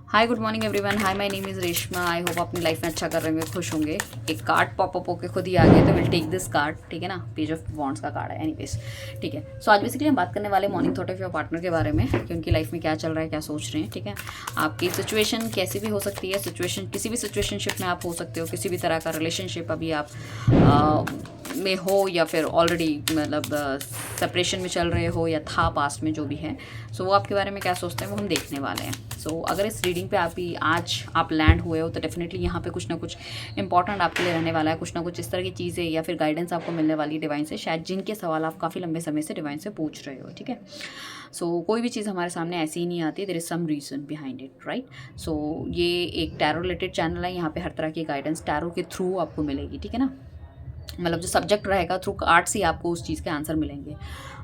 Hi good morning everyone. Hi my name is Reshma. I hope अपनी life में अच्छा कर रहे होंगे, खुश होंगे। एक कार्ड पॉपअप होके खुद ही आ गया, तो विल टेक दिस कार्ड। ठीक है ना, पेज ऑफ वॉन्ड्स का कार्ड है। एनीवेज ठीक है। सो आज बेसिकली हम बात करने वाले morning thought of your partner के बारे में कि उनकी लाइफ में क्या चल रहा है, क्या सोच रहे हैं। ठीक है, आपकी सिचुएशन कैसी भी हो सकती है, सिचुएशन किसी भी सिचुएशनशिप में आप हो सकते हो, किसी भी तरह का रिलेशनशिप अभी आप में हो या फिर ऑलरेडी मतलब सेपरेशन में चल रहे हो या था पास्ट में, जो भी है। सो वो आपके बारे में क्या सोचते हैं वो हम देखने वाले हैं। सो अगर इस रीडिंग पे आज आप लैंड हुए हो तो डेफिनेटली यहाँ पे कुछ ना कुछ इंपॉर्टेंट आपके लिए रहने वाला है। कुछ ना कुछ इस तरह की चीज़ें या फिर गाइडेंस आपको मिलने वाली है डिवाइन से, शायद जिनके सवाल आप काफ़ी लंबे समय से डिवाइन से पूछ रहे हो। ठीक है, सो कोई भी चीज़ हमारे सामने ऐसी ही नहीं आती, there is some reason behind it, right. So ये एक टैरो रिलेटेड चैनल है, यहाँ पे हर तरह की गाइडेंस टैरो के थ्रू आपको मिलेगी। ठीक है ना, मतलब जो सब्जेक्ट रहेगा थ्रू आर्ट्स ही आपको उस चीज़ के आंसर मिलेंगे।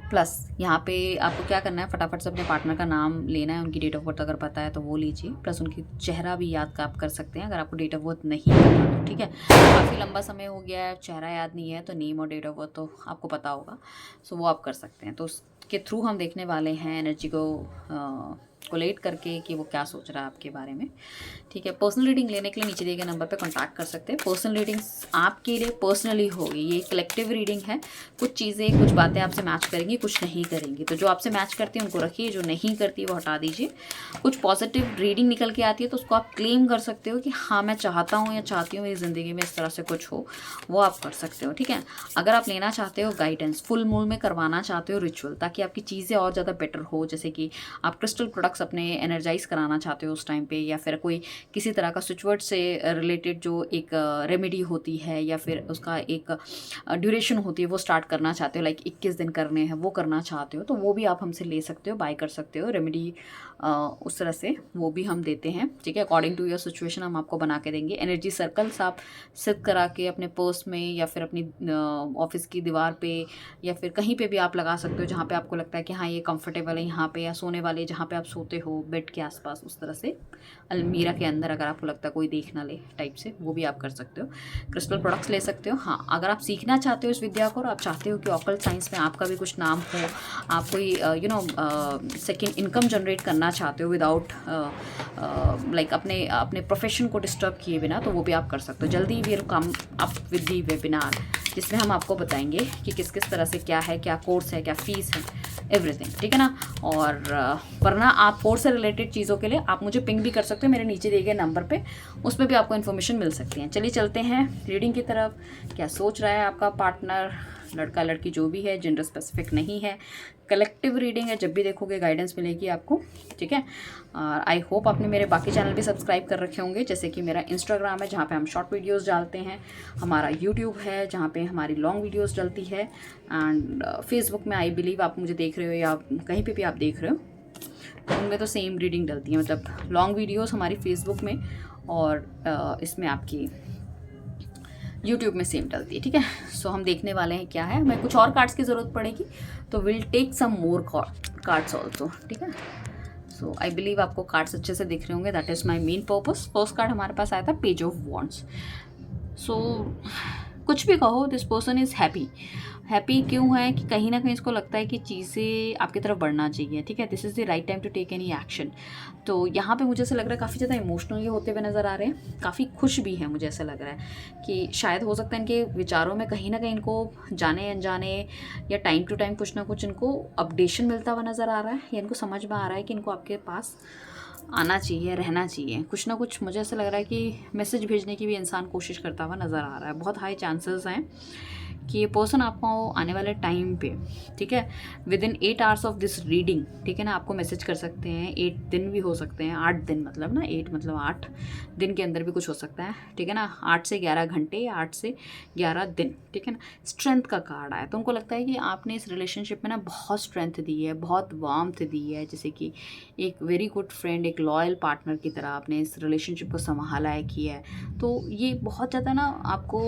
प्लस यहाँ पे आपको क्या करना है, फटाफट से अपने पार्टनर का नाम लेना है, उनकी डेट ऑफ बर्थ अगर पता है तो वो लीजिए, प्लस उनकी चेहरा भी याद आप कर सकते हैं अगर आपको डेट ऑफ बर्थ नहीं पता तो। ठीक है, काफ़ी लंबा समय हो गया है, चेहरा याद नहीं है, तो नेम और डेट ऑफ बर्थ तो आपको पता होगा, सो वो आप कर सकते हैं। तो उसके थ्रू हम देखने वाले हैं एनर्जी को कोलेट करके कि वो क्या सोच रहा है आपके बारे में। ठीक है, पर्सनल रीडिंग लेने के लिए नीचे दिए गए नंबर पे कांटेक्ट कर सकते हैं। पर्सनल रीडिंग्स आपके लिए पर्सनली होगी, ये कलेक्टिव रीडिंग है। कुछ चीज़ें कुछ बातें आपसे मैच करेंगी, कुछ नहीं करेंगी, तो जो आपसे मैच करती है उनको रखिए, जो नहीं करती है वो हटा दीजिए। कुछ पॉजिटिव रीडिंग निकल के आती है तो उसको आप क्लेम कर सकते हो कि हाँ मैं चाहता हूँ या चाहती हूँ मेरी ज़िंदगी में इस तरह से कुछ हो, वो आप कर सकते हो। ठीक है, अगर आप लेना चाहते हो गाइडेंस, फुल मून में करवाना चाहते हो रिचुअल, ताकि आपकी चीज़ें और ज़्यादा बेटर हो, जैसे कि आप क्रिस्टल प्रोडक्ट्स अपने एनर्जाइज कराना चाहते हो उस टाइम पे, या फिर कोई किसी तरह का स्विचवर्ड से रिलेटेड जो एक रेमेडी होती है या फिर उसका एक ड्यूरेशन होती है वो स्टार्ट करना चाहते हो, लाइक 21 दिन करने हैं, वो करना चाहते हो तो वो भी आप हमसे ले सकते हो, बाय कर सकते हो रेमेडी। उस तरह से वो भी हम देते हैं। ठीक है, अकॉर्डिंग टू योर सिचुएशन हम आपको बना के देंगे। एनर्जी सर्कल्स आप सिद्ध करा के अपने पर्स में या फिर अपनी ऑफिस की दीवार पे या फिर कहीं पे भी आप लगा सकते हो जहाँ पे आपको लगता है कि हाँ ये कंफर्टेबल है यहाँ पे, या सोने वाले जहाँ पे आप सोते हो बेड के आसपास, उस तरह से अलमीरा के अंदर अगर आपको लगता है कोई देख ना ले टाइप से, वो भी आप कर सकते हो। क्रिस्टल प्रोडक्ट्स ले सकते हो। हाँ, अगर आप सीखना चाहते हो इस विद्या को और आप चाहते हो कि ऑकल्ट साइंस में आपका भी कुछ नाम हो, आप कोई सेकेंड इनकम जनरेट करना चाहते हो विदाउट लाइक अपने अपने प्रोफेशन को डिस्टर्ब किए बिना, तो वो भी आप कर सकते हो। जल्दी will come up with the webinar, जिसमें हम आपको बताएंगे कि किस किस तरह से क्या है, क्या कोर्स है, क्या फीस है, एवरीथिंग। ठीक है ना, और वरना आप कोर्स से रिलेटेड चीज़ों के लिए आप मुझे पिंग भी कर सकते हो मेरे नीचे दिए गए नंबर पे, उस पर भी आपको इन्फॉर्मेशन मिल सकती है। चलिए चलते हैं रीडिंग की तरफ। क्या सोच रहा है आपका पार्टनर, लड़का लड़की जो भी है, जेंडर स्पेसिफिक नहीं है, कलेक्टिव रीडिंग है, जब भी देखोगे गाइडेंस मिलेगी आपको। ठीक है, और आई होप आपने मेरे बाकी चैनल भी सब्सक्राइब कर रखे होंगे, जैसे कि मेरा इंस्टाग्राम है जहाँ पे हम शॉर्ट वीडियोस डालते हैं, हमारा यूट्यूब है जहाँ पे हमारी लॉन्ग वीडियोस डलती है, एंड फेसबुक में आई बिलीव आप मुझे देख रहे हो या कहीं पे भी आप देख रहे हो, उनमें तो सेम रीडिंग डलती है, मतलब लॉन्ग वीडियोस हमारी फेसबुक में और इसमें आपकी यूट्यूब में सेम डलती है। ठीक है, सो हम देखने वाले हैं क्या है। हमें कुछ और कार्ड्स की ज़रूरत पड़ेगी तो will take some more cards also. ठीक है, सो आई बिलीव आपको कार्ड्स अच्छे से दिख रहे होंगे, that is my main purpose. First card हमारे पास आया था पेज ऑफ वॉन्ड्स। सो कुछ भी कहो, this person is happy. Happy क्यों है कि कहीं ना कहीं इसको लगता है कि चीज़ें आपकी तरफ बढ़ना चाहिए। ठीक है, this is the right time to take any action. तो यहाँ पे मुझे ऐसा लग रहा है काफ़ी ज़्यादा इमोशनली होते हुए नज़र आ रहे हैं, काफ़ी खुश भी है। मुझे ऐसा लग रहा है कि शायद हो सकता है इनके विचारों में कहीं ना कहीं इनको जाने अनजाने या टाइम टू टाइम कुछ ना कुछ इनको अपडेशन मिलता हुआ नज़र आ रहा है, या इनको समझ में आ रहा है कि इनको आपके पास आना चाहिए, रहना चाहिए। कुछ ना कुछ मुझे ऐसा लग रहा है कि मैसेज भेजने की भी इंसान कोशिश करता हुआ नज़र आ रहा है। बहुत हाई चांसेस हैं कि ये पर्सन आपको आने वाले टाइम पे, ठीक है, with in 8 hours of this reading, ठीक है ना, आपको मैसेज कर सकते हैं। 8 दिन भी हो सकते हैं, 8 दिन मतलब ना, 8 मतलब 8 दिन के अंदर भी कुछ हो सकता है। ठीक है ना, 8 से 11 घंटे या 8 से 11 दिन। ठीक है ना, स्ट्रेंथ का कार्ड आया तो उनको लगता है कि आपने इस रिलेशनशिप में ना बहुत स्ट्रेंथ दी है, बहुत वार्मथ दी है, जैसे कि एक वेरी गुड फ्रेंड, एक लॉयल पार्टनर की तरह आपने इस रिलेशनशिप को संभाला है, किया है। तो ये बहुत ज़्यादा ना आपको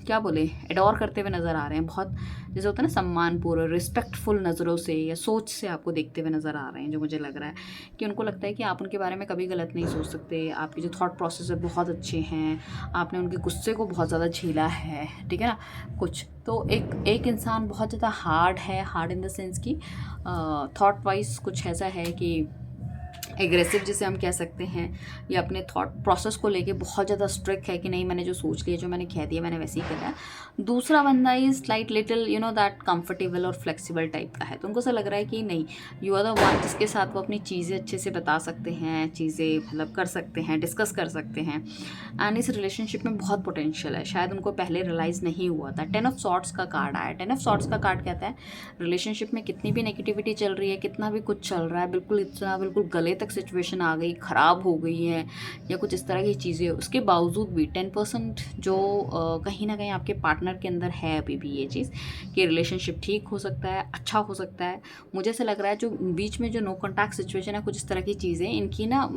क्या बोले, एडोर करते हुए नज़र आ रहे हैं। बहुत जैसे होता है ना, सम्मानपूर्वक रिस्पेक्टफुल नज़रों से या सोच से आपको देखते हुए नज़र आ रहे हैं, जो मुझे लग रहा है कि उनको लगता है कि आप उनके बारे में कभी गलत नहीं सोच सकते। आपके जो थॉट प्रोसेस है बहुत अच्छे हैं, आपने उनके गुस्से को बहुत ज़्यादा झेला है। ठीक है ना, कुछ तो एक इंसान बहुत ज़्यादा हार्ड है, हार्ड इन द सेंस कि थॉट वाइज कुछ ऐसा है कि एग्रेसिव जिसे हम कह सकते हैं, या अपने थॉट प्रोसेस को लेके बहुत ज़्यादा स्ट्रिक्ट है कि नहीं मैंने जो सोच लिया, जो मैंने कह दिया मैंने वैसे ही करना है। दूसरा बंदा is like little you know that comfortable और फ्लेक्सिबल टाइप का है, तो उनको ऐसा लग रहा है कि नहीं यू आर द वन जिसके साथ वो अपनी चीज़ें अच्छे से बता सकते हैं, चीज़ें मतलब कर सकते हैं, डिस्कस कर सकते हैं। एंड इस रिलेशनशिप में बहुत पोटेंशियल है, शायद उनको पहले रियलाइज़ नहीं हुआ था। 10 ऑफ सॉर्ट्स का कार्ड आया। 10 ऑफ सॉर्ट्स का कार्ड कहता है रिलेशनशिप में कितनी भी नेगेटिविटी चल रही है, कितना भी कुछ चल रहा है, बिल्कुल इतना बिल्कुल गले तक सिचुएशन आ गई, ख़राब हो गई है या कुछ इस तरह की चीज़ें, उसके बावजूद भी 10% जो कहीं ना कहीं आपके पार्टनर के अंदर है अभी भी ये चीज़ कि रिलेशनशिप ठीक हो सकता है, अच्छा हो सकता है। मुझे ऐसा लग रहा है जो बीच में जो नो कॉन्टैक्ट सिचुएशन है, कुछ इस तरह की चीज़ें इनकी ना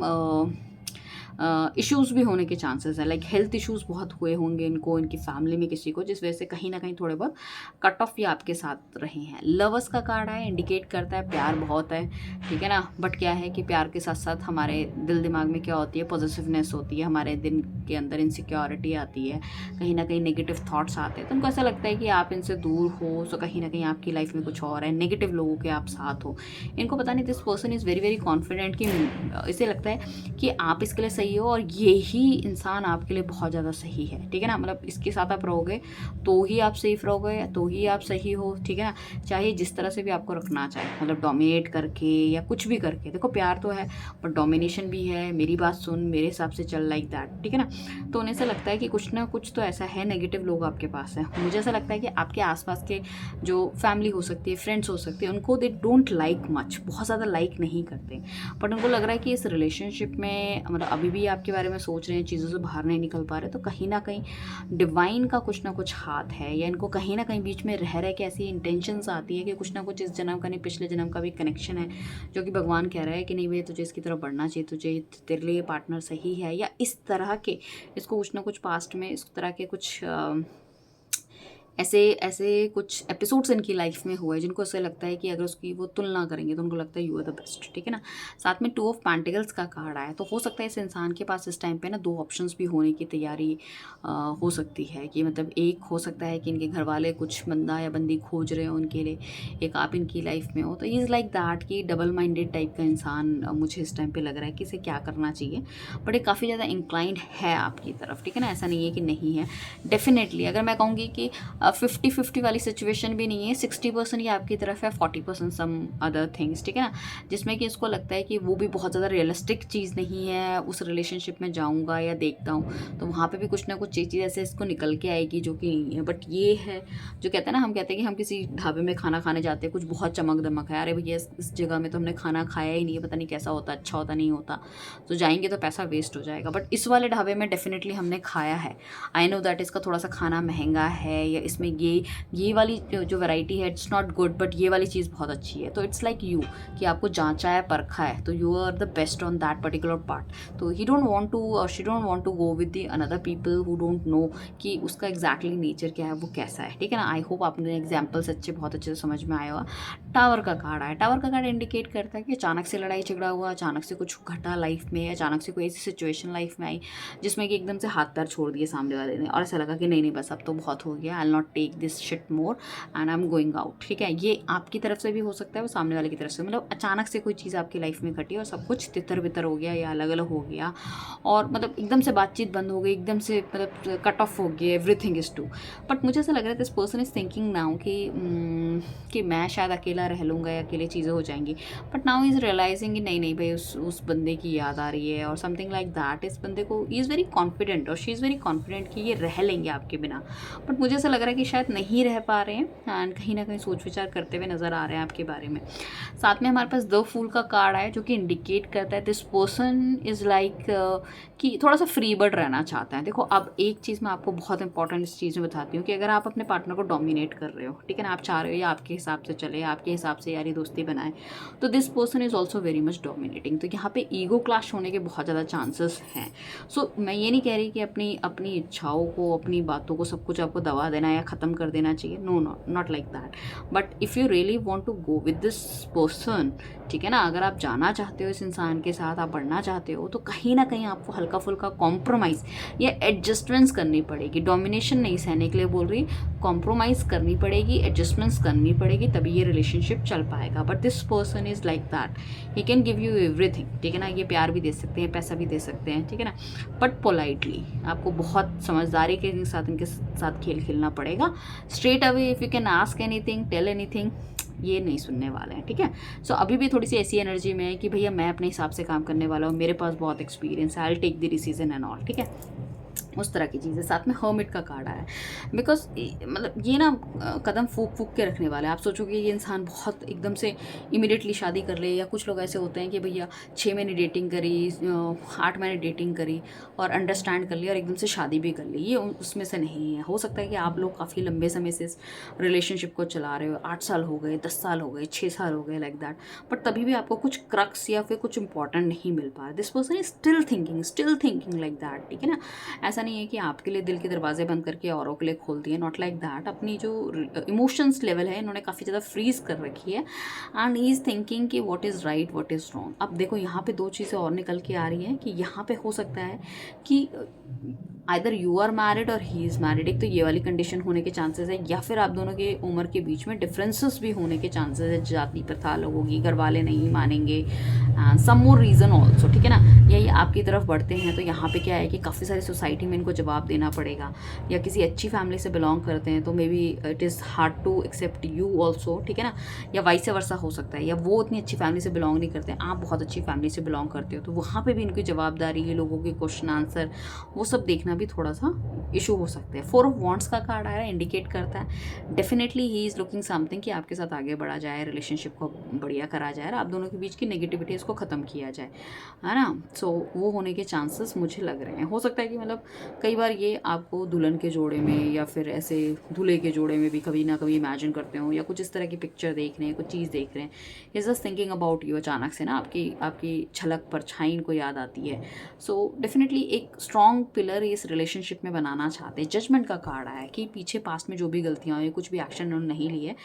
इश्यूज़ भी होने के चांसेस है, लाइक हेल्थ इश्यूज़ बहुत हुए होंगे इनको, इनकी फैमिली में किसी को, जिस वजह से कहीं ना कहीं थोड़े बहुत कट ऑफ ये आपके साथ रहे हैं। लवर्स का कार्ड है, इंडिकेट करता है प्यार बहुत है, ठीक है ना, बट क्या है कि प्यार के साथ साथ हमारे दिल दिमाग में क्या होती है, पॉजिटिवनेस होती है, हमारे दिन के अंदर इनसिक्योरिटी आती है, कहीं ना कहीं नेगेटिव थाट्स आते हैं, तो उनको ऐसा लगता है कि आप इनसे दूर हो, तो कहीं ना कहीं आपकी लाइफ में कुछ और है, नेगेटिव लोगों के आप साथ हो। इनको पता नहीं this person is very very confident कि इसे लगता है कि आप इसके लिए सही हो और यही इंसान आपके लिए बहुत ज़्यादा सही है, ठीक है ना, मतलब इसके साथ आप रहोगे तो ही आप सेफ रहोगे, तो ही आप सही हो, ठीक है ना, चाहे जिस तरह से भी आपको रखना चाहे, मतलब डोमिनेट करके या कुछ भी करके। देखो प्यार तो है बट डोमिनेशन भी है, मेरी बात सुन, मेरे हिसाब से चल, लाइक दैट, ठीक है ना। तो उन्हें ऐसा लगता है कि कुछ ना कुछ तो ऐसा है, नेगेटिव लोग आपके पास है। मुझे ऐसा लगता है कि आपके आसपास के जो फैमिली हो सकती है, फ्रेंड्स हो सकते हैं, उनको दे डोंट लाइक मच, बहुत ज़्यादा लाइक नहीं करते, बट उनको लग रहा है कि इस रिलेशनशिप में मतलब अभी भी आपके बारे में सोच रहे हैं, चीज़ों से बाहर नहीं निकल पा रहे, तो कहीं ना कहीं डिवाइन का कुछ ना कुछ हाथ है, या इनको कहीं ना कहीं बीच में रह रहे के ऐसी इंटेंशंस आती है कि कुछ ना कुछ इस जन्म का नहीं पिछले जन्म का भी कनेक्शन है, जो कि भगवान कह रहा है कि नहीं भैया तुझे इसकी तरफ बढ़ना चाहिए, तुझे तेरे लिए पार्टनर सही है, या इस तरह के इसको कुछ ना कुछ पास्ट में इस तरह के कुछ ऐसे ऐसे कुछ एपिसोड्स इनकी लाइफ में हुए जिनको ऐसे लगता है कि अगर उसकी वो तुलना करेंगे तो उनको लगता है यू आर द बेस्ट, ठीक है ना। साथ में 2 ऑफ पेंटिकल्स का कार्ड आया, तो हो सकता है इस इंसान के पास इस टाइम पे ना 2 ऑप्शंस भी होने की तैयारी हो सकती है, कि मतलब एक हो सकता है कि इनके घर वाले कुछ बंदा या बंदी खोज रहे हो उनके लिए, एक आप इनकी लाइफ में हो, तो ही इज़ लाइक दैट कि डबल माइंडेड टाइप का इंसान मुझे इस टाइम पे लग रहा है कि इसे क्या करना चाहिए, बट ये काफ़ी ज़्यादा इंक्लाइंड है आपकी तरफ, ठीक है ना, ऐसा नहीं है कि नहीं है। डेफिनेटली अगर मैं कहूँगी कि 50-50 वाली सिचुएशन भी नहीं है, 60% ये आपकी तरफ है, 40% सम अदर थिंग्स, ठीक है ना, जिसमें कि इसको लगता है कि वो भी बहुत ज़्यादा रियलिस्टिक चीज़ नहीं है, उस रिलेशनशिप में जाऊँगा या देखता हूँ तो वहाँ पे भी कुछ ना कुछ चीज़ ऐसे इसको निकल के आएगी जो कि नहीं है। बट ये है जो कहते हैं ना, हम कहते हैं कि हम किसी ढाबे में खाना खाने जाते हैं, कुछ बहुत चमक दमक है, अरे भैया इस जगह में तो हमने खाना खाया ही नहीं है, पता नहीं कैसा होता, अच्छा होता नहीं होता, तो जाएंगे तो पैसा वेस्ट हो जाएगा, बट इस वाले ढाबे में डेफिनेटली हमने खाया है, आई नो दैट इसका थोड़ा सा खाना महंगा है, या इसमें ये वाली जो वैरायटी है इट्स नॉट गुड, बट ये वाली चीज़ बहुत अच्छी है, तो इट्स लाइक यू कि आपको जांचा है, परखा है, तो you are the best on that particular part, तो ही डोंट वांट टू और she don't want to go with the another people who don't know कि उसका एग्जैक्टली नेचर क्या है, वो कैसा है, ठीक है ना। आई होप आपने एग्जाम्पल्स बहुत अच्छे से समझ में आया हुआ। टावर का कार्ड आया, टावर का कार्ड इंडिकेट करता है कि अचानक से लड़ाई झगड़ा हुआ, अचानक से कुछ घटा लाइफ में, अचानक से कोई ऐसी सिचुएशन लाइफ में आई जिसमें कि एकदम से हाथ पैर छोड़ दिए सामने वाले ने, और ऐसा लगा कि नहीं नहीं बस अब तो बहुत हो गया, I will not take this shit more and I am going out, ठीक है। ये आपकी तरफ से भी हो सकता है, वो सामने वाले की तरफ से, मतलब अचानक से कोई चीज़ आपकी लाइफ में घटी और सब कुछ तितर बितर हो गया या अलग अलग हो गया, और मतलब एकदम से बातचीत बंद हो गई, एकदम से मतलब कट ऑफ हो गया, एवरीथिंग इज़ टू। बट मुझे ऐसा लग रहा है this person is thinking now कि मैं शायद अकेला रह लूँगा या अकेले चीज़ें हो जाएंगी, बट नाउ इज़ रियलाइजिंग कि नहीं नहीं भाई उस बंदे की याद आ रही है और समथिंग लाइक दैट। इस बंदे को ही इज़ वेरी कॉन्फिडेंट और शी इज़ वेरी कॉन्फिडेंट कि ये रह लेंगे आपके बिना, बट मुझे ऐसा लग रहा है कि शायद नहीं रह पा रहे हैं एंड कहीं ना कहीं सोच विचार करते हुए नज़र आ रहे हैं आपके बारे में। साथ में हमारे पास 2 फूल का कार्ड आया जो कि इंडिकेट करता है दिस पर्सन इज़ लाइक कि थोड़ा सा फ्री बर्ड रहना चाहता है। देखो अब एक चीज़ मैं आपको बहुत इंपॉर्टेंट इस चीज़ में बताती हूँ कि अगर आप अपने पार्टनर को डोमिनेट कर रहे हो, ठीक है ना, आप चाह रहे हो या आपके हिसाब से चले, आपके हिसाब से यारी दोस्ती बनाए, तो this person is also very much dominating, तो यहाँ पे ईगो क्लैश होने के बहुत ज़्यादा चांसेस हैं। सो मैं ये नहीं कह रही कि अपनी अपनी इच्छाओं को, अपनी बातों को, सब कुछ आपको दबा देना है या ख़त्म कर देना चाहिए, no not like that. But if you really want to go with this person, ठीक है ना, अगर आप जाना चाहते हो इस इंसान के साथ, आप बढ़ना चाहते हो, तो कहीं ना कहीं आपको हल्का फुल्का कॉम्प्रोमाइज़ या एडजस्टमेंट्स करनी पड़ेगी। डोमिनेशन नहीं सहने के लिए बोल रही, कॉम्प्रोमाइज़ करनी पड़ेगी, एडजस्टमेंट्स करनी पड़ेगी, तभी ये रिलेशनशिप चल पाएगा। But this person is like that, he can give you everything, ठीक है ना, ये प्यार भी दे सकते हैं, पैसा भी दे सकते हैं, ठीक है ना, बट पोलाइटली आपको बहुत समझदारी के साथ इनके साथ खेल खेलना पड़ेगा। Straight away if you can ask anything, tell anything, ये नहीं सुनने वाले हैं, ठीक है। सो अभी भी थोड़ी सी ऐसी एनर्जी में है कि भैया मैं अपने हिसाब से काम करने वाला हूँ, मेरे पास बहुत एक्सपीरियंस है, I will take the decision and all, ठीक है, उस तरह की चीज़ें। साथ में हर्मिट का कार्ड आया है, बिकॉज मतलब ये ना कदम फूक फूक के रखने वाले हैं। आप सोचोगे ये इंसान बहुत एकदम से इमीडिएटली शादी कर ले, या कुछ लोग ऐसे होते हैं कि भैया 6 महीने डेटिंग करी, 8 महीने डेटिंग करी और अंडरस्टैंड कर लिया और एकदम से शादी भी कर ली। ये उसमें से नहीं है। हो सकता है कि आप लोग काफ़ी लंबे समय से इस रिलेशनशिप को चला रहे हो, 8 साल हो गए, 10 साल हो गए, 6 साल हो गए, लाइक दैट, बट तभी भी आपको कुछ क्रक्स या फिर कुछ इंपॉर्टेंट नहीं मिल पा रहा। This person is still thinking like that, ठीक है ना। ऐसा नहीं है कि आपके लिए दिल के दरवाजे बंद करके औरों के लिए खोल दिए, नॉट लाइक दैट। अपनी जो इमोशंस लेवल है इन्होंने काफ़ी ज़्यादा फ्रीज कर रखी है, एंड ही इज़ थिंकिंग कि what is right, what is wrong. अब देखो यहाँ पे 2 चीज़ें और निकल के आ रही हैं कि यहाँ पे हो सकता है कि आइदर यू आर मैरिड और ही इज़ मैरिड, एक तो ये वाली कंडीशन होने के चांसेस है, या फिर आप दोनों के उम्र के बीच में डिफरेंसेस भी होने के चांसेस है, जाति प्रथा लोगों की, घर वाले नहीं मानेंगे, and some more reason also, ठीक है ना। यही आपकी तरफ बढ़ते हैं तो यहाँ पे क्या है कि काफ़ी सारी सोसाइटी में इनको जवाब देना पड़ेगा, या किसी अच्छी फैमिली से बिलोंग करते हैं तो maybe it is hard to accept you also, ठीक है ना, या वाइस वर्सा हो सकता है, या वो उतनी अच्छी फैमिली से बिलोंग नहीं करते हैं, आप बहुत अच्छी फैमिली से बिलोंग करते हो, तो वहाँ पर भी इनकी जवाबदारी है, लोगों के क्वेश्चन आंसर वो सब देखना भी थोड़ा सा इशू हो सकते हैं। 4 ऑफ वॉन्ट्स का कार्ड आया है, इंडिकेट करता है definitely he is looking something कि आपके साथ आगे बढ़ा जाए, रिलेशनशिप को बढ़िया करा जाए, आप दोनों के बीच की नेगेटिविटी इसको ख़त्म किया जाए, है ना। सो वो होने के चांसेस मुझे लग रहे हैं। हो सकता है कि मतलब कई बार ये आपको दुल्हन के जोड़े में या फिर ऐसे दूल्हे के जोड़े में भी कभी ना कभी इमेजिन करते हो, या कुछ इस तरह की पिक्चर देख रहे हैं, कुछ चीज़ देख रहे हैं, is just thinking about you, अचानक से ना आपकी झलक परछाई इनको याद आती है। सो डेफिनेटली एक स्ट्रॉन्ग पिलर इस रिलेशनशिप में बनाना चाहते हैं। जजमेंट का कार्ड आया है कि पीछे पास्ट में जो भी गलतियाँ हुई, कुछ भी एक्शन उन्होंने नहीं लिए,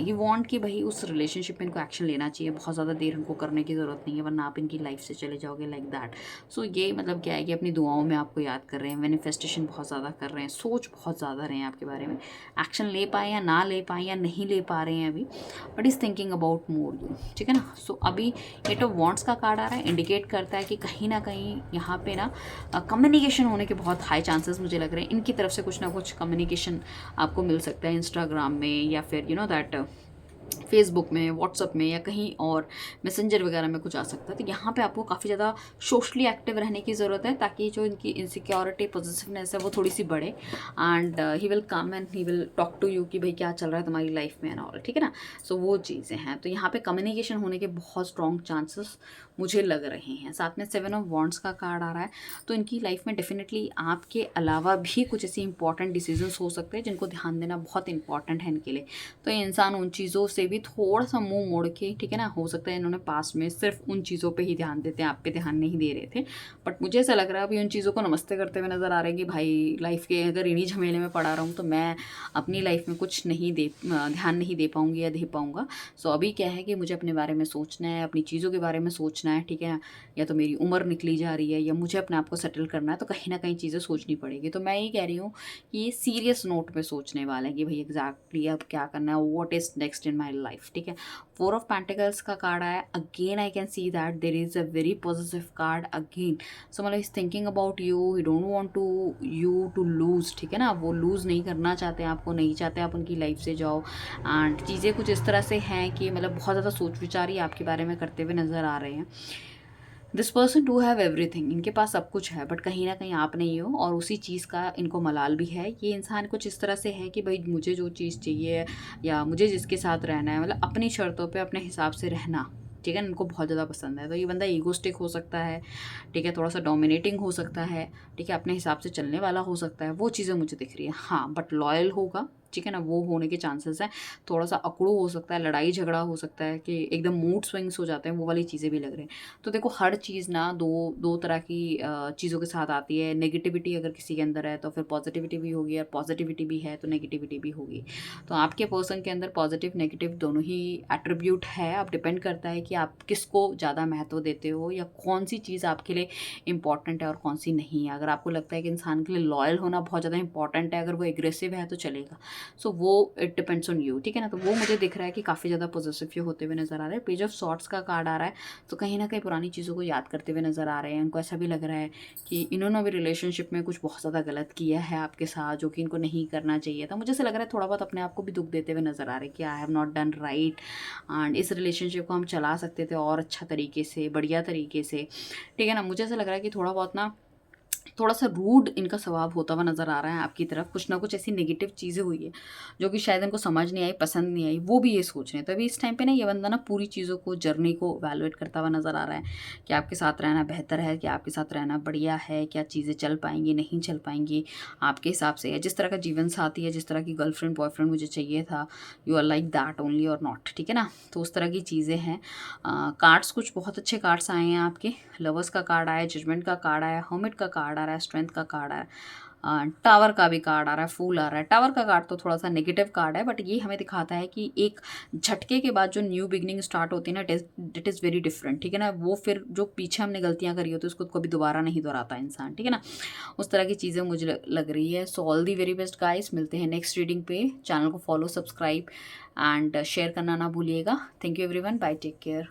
ये वांट कि भाई उस रिलेशनशिप में इनको एक्शन लेना चाहिए, बहुत ज़्यादा देर इनको करने की ज़रूरत नहीं है, वरना आप इनकी लाइफ से चले जाओगे, लाइक दैट। सो ये मतलब क्या है कि अपनी दुआओं में आपको याद कर रहे हैं, मैनिफेस्टेशन बहुत ज़्यादा कर रहे हैं, सोच बहुत ज़्यादा रहे हैं आपके बारे में, एक्शन ले पाए या ना ले पाए या नहीं ले पा रहे हैं अभी, but is thinking about more you, ठीक है ना। सो अभी 8 ऑफ वॉन्ट्स का कार्ड आ रहा है, इंडिकेट करता है कि कहीं ना कहीं यहाँ पे ना कम्युनिकेशन होने के बहुत हाई चांसेस मुझे लग रहे हैं। इनकी तरफ से कुछ ना कुछ कम्युनिकेशन आपको मिल सकता है, इंस्टाग्राम में या फिर यू नो दैट फेसबुक में, व्हाट्सअप में, या कहीं और मैसेंजर वगैरह में कुछ आ सकता है। तो यहाँ पे आपको काफ़ी ज़्यादा सोशली एक्टिव रहने की ज़रूरत है, ताकि जो इनकी इनसिक्योरिटी, पॉजिटिवनेस है वो थोड़ी सी बढ़े, and he will come and he will talk to you कि भाई क्या चल रहा है तुम्हारी लाइफ में एंड ऑल, ठीक है ना। सो वो चीज़ें हैं, तो यहाँ पे कम्युनिकेशन होने के बहुत स्ट्रॉन्ग चांसेस मुझे लग रहे हैं। साथ में 7 ऑफ वॉन्ट्स का कार्ड आ रहा है, तो इनकी लाइफ में डेफिनेटली आपके अलावा भी कुछ ऐसी इंपॉर्टेंट डिसीजंस हो सकते हैं जिनको ध्यान देना बहुत इंपॉर्टेंट है इनके लिए। तो ये इंसान उन चीज़ों से भी थोड़ा सा मुंह मोड़ के, ठीक है ना, हो सकता है इन्होंने पास में सिर्फ उन चीज़ों पे ही ध्यान देते हैं, आप पे ध्यान नहीं दे रहे थे, बट मुझे ऐसा लग रहा है अभी उन चीज़ों को नमस्ते करते हुए नज़र आ रहे हैं कि भाई लाइफ के अगर इन्हीं झमेले में पड़ा रहा हूँ तो मैं अपनी लाइफ में कुछ नहीं ध्यान नहीं दे पाऊँगी या दे पाऊँगा। सो अभी क्या है कि मुझे अपने बारे में सोचना है, अपनी चीज़ों के बारे में सोचना है, ठीक है, या तो मेरी उम्र निकली जा रही है या मुझे अपने आप को सेटल करना है, तो कहीं ना कहीं चीज़ें सोचनी पड़ेगी। तो मैं ये कह रही हूँ कि ये सीरियस नोट पे सोचने वाला है कि भाई एग्जैक्टली अब क्या करना है, what is next in my life, ठीक है। 4 ऑफ पेंटिकल्स का कार्ड आया, again I can see that there is a very positive card again. So मतलब is thinking about you, he don't want to you to lose, ठीक है ना, वो loose नहीं करना चाहते, आपको नहीं चाहते आप उनकी लाइफ से जाओ, एंड चीज़ें कुछ इस तरह से हैं कि मतलब बहुत ज़्यादा सोच विचार ही आपके बारे में करते हुए नज़र आ रहे हैं। This person do have everything, इनके पास सब कुछ है, बट कहीं ना कहीं आप नहीं हो, और उसी चीज़ का इनको मलाल भी है। ये इंसान कुछ इस तरह से है कि भाई मुझे जो चीज़ चाहिए या मुझे जिसके साथ रहना है, मतलब अपनी शर्तों पे अपने हिसाब से रहना, ठीक है, इनको बहुत ज़्यादा पसंद है। तो ये बंदा ईगोस्टिक हो सकता है, ठीक है, थोड़ा सा डोमिनेटिंग हो सकता है, ठीक है, अपने हिसाब से चलने वाला हो सकता है, वो चीज़ें मुझे दिख रही है। हाँ, बट लॉयल होगा, ठीक है ना, वो होने के चांसेस हैं। थोड़ा सा अकड़ू हो सकता है, लड़ाई झगड़ा हो सकता है कि एकदम मूड स्विंग्स हो जाते हैं, वो वाली चीज़ें भी लग रही हैं। तो देखो हर चीज़ ना दो दो तरह की चीज़ों के साथ आती है। नेगेटिविटी अगर किसी के अंदर है तो फिर पॉजिटिविटी भी होगी, और पॉजिटिविटी भी है तो नेगेटिविटी भी होगी। तो आपके पर्सन के अंदर पॉजिटिव नेगेटिव दोनों ही एट्रीब्यूट है। अब डिपेंड करता है कि आप किसको ज़्यादा महत्व देते हो, या कौन सी चीज़ आपके लिए इंपॉर्टेंट है और कौन सी नहीं है। अगर आपको लगता है कि इंसान के लिए लॉयल होना बहुत ज़्यादा इंपॉर्टेंट है, अगर वो एग्रेसिव है तो चलेगा। सो वो इट डिपेंड्स ऑन यू, ठीक है ना। तो वो मुझे दिख रहा है कि काफ़ी ज़्यादा पॉजिटिव होते हुए नजर आ रहे हैं। पेज ऑफ सॉर्ट्स का कार्ड आ रहा है, तो कहीं ना कहीं पुरानी चीज़ों को याद करते हुए नजर आ रहे हैं। उनको ऐसा भी लग रहा है कि इन्होंने भी रिलेशनशिप में कुछ बहुत ज़्यादा गलत किया है आपके साथ, जो कि इनको नहीं करना चाहिए था। मुझे ऐसा लग रहा है थोड़ा बहुत अपने आप को भी दुख देते हुए नजर आ रहे हैं कि I have not done right, and इस रिलेशनशिप को हम चला सकते थे और अच्छा तरीके से, बढ़िया तरीके से, ठीक है ना। मुझे ऐसा लग रहा है कि थोड़ा बहुत ना, थोड़ा सा रूड इनका स्वभाव होता हुआ नज़र आ रहा है आपकी तरफ। कुछ ना कुछ ऐसी नेगेटिव चीज़ें हुई है जो कि शायद इनको समझ नहीं आई, पसंद नहीं आई, वो भी ये सोच रहे हैं। तो अभी इस टाइम पे ना ये बंदा ना पूरी चीज़ों को, जर्नी को वैल्यूएट करता हुआ नज़र आ रहा है कि आपके साथ रहना बेहतर है, कि आपके साथ रहना बढ़िया है, क्या चीज़ें चल पाएंगी नहीं चल पाएंगी आपके हिसाब से, है जिस तरह का जीवन साथी है, जिस तरह की गर्लफ्रेंड बॉयफ्रेंड मुझे चाहिए था, you are like that only और नॉट, ठीक है ना। तो उस तरह की चीज़ें हैं। कार्ड्स कुछ बहुत अच्छे कार्ड्स आए हैं आपके। लवर्स का कार्ड आया, जजमेंट का कार्ड आया, हर्मिट का कार्ड आ रहा है, स्ट्रेंथ का कार्ड आ रहा है, टावर का भी कार्ड आ रहा है, फूल आ रहा है। टावर का कार्ड तो थोड़ा सा नेगेटिव कार्ड है, बट ये हमें दिखाता है कि एक झटके के बाद जो न्यू बिगनिंग स्टार्ट होती है ना, इट इज़ वेरी डिफरेंट, ठीक है ना। वो फिर जो पीछे हमने गलतियां करी होती है उसको कभी दोबारा नहीं दोहराता इंसान, ठीक है ना। उस तरह की चीज़ें मुझे लग रही है। So all the very best guys, मिलते हैं नेक्स्ट रीडिंग पे। चैनल को फॉलो, सब्सक्राइब एंड शेयर करना ना भूलिएगा। Thank you everyone, bye, take care.